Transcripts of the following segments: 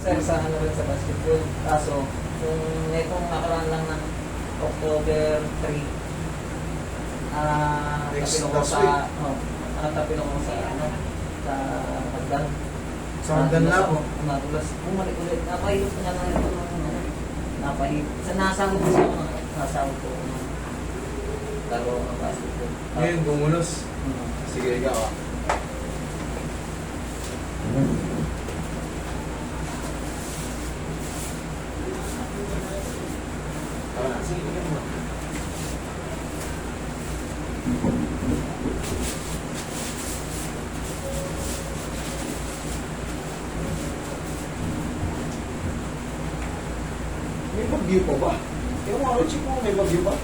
sir, sa ano rin sa basketball. Kaso, kung netong nakaraan lang ng October 3, tapin ako sa, tapin ako sa, sa Magdan. Sa Magdan na po? Nadulas. Bumalik ulit. Napahilot ko na lang ito. Napahilot. Sa nasahod ko sa mga, nasahod ko. Laro ng basketball. Ngayon, bumulos. Sige, ikaw ah. Tama na, sige, ikaw mo. May bagyo pa ba? Yung mga check mo, may bagyo pa?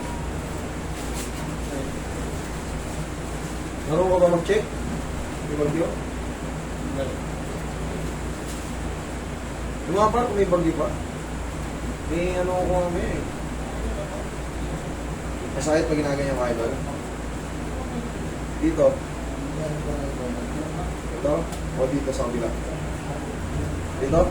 Naroon ka ba mag-check? May bagyo? Yung mga par, kung may bagyo pa? May ano ko kami eh. Masakit pag ginaganyan ka idol? Dito? Ito? O dito sa kabila? Dito?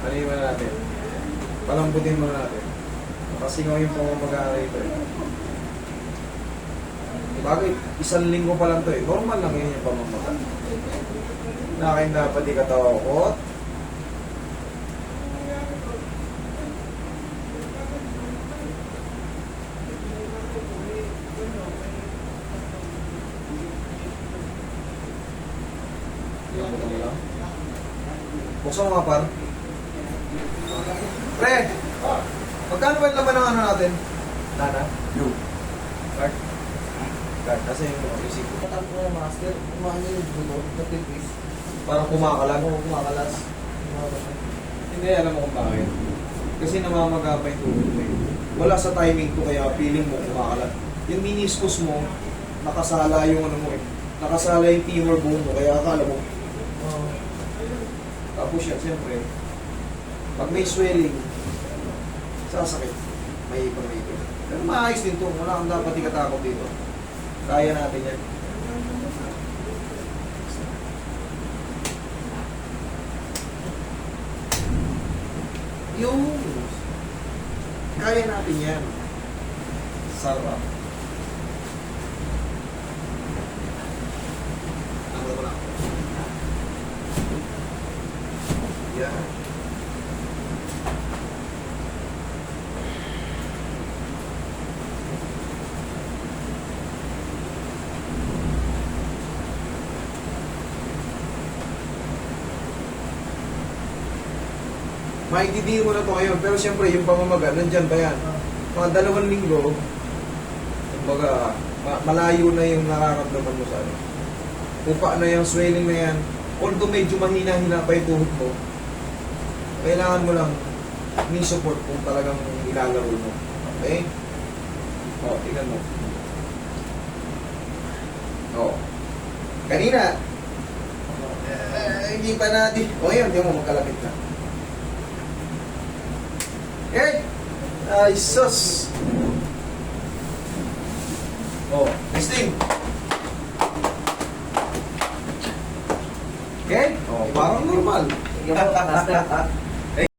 Paliwan natin. Palambutin muna natin. Kasi ngayon po mag-aaral ito eh. Bakit? 1 linggo pa lang ito eh. Normal lang yun yung pamamaga. Na kayo dapat ikatawakot. Buksan mo nga par. Pre! Magkano ba yung laman ng ano natin? Nana? Blue. Card? Card. Kasi yung receipt. Patang ko yung master, kumahan niya yung buto, natipis. Parang kumakalag. Oo, kumakalas. Hindi, alam mo kung bakit. Kasi namamaga pa yung tubig mo eh. Wala sa timing to kaya feeling mo kumakalag. Yung meniscus mo, nakasala yung ano mo eh. Nakasala yung femur bone mo, kaya akala mo. Tapos yan, siyempre, pag may swelling, sasakit. May ipon. Pero maayos din to. Wala kang dapat ikatakot dito. Kaya natin yan. Yung kaya natin yan. Sarap. Ano ko lang. Yan. Maitidiin mo na to ngayon, pero siyempre yung pamamaga, nandyan ba yan? Mga 2 linggo, kumbaga, malayo na yung nararamdaman mo sa ano. Upa na yung swelling na yan, although medyo mahina-hina pa yung tuhod mo, kailangan mo lang knee support kung talagang ilalaro mo. Okay? O, tingnan mo. O. Kanina, hindi pa natin. O yun, hindi mo magkalapit na. Okay? Ay, sus! O, testing. Okay? O, parang normal. Sige po, master.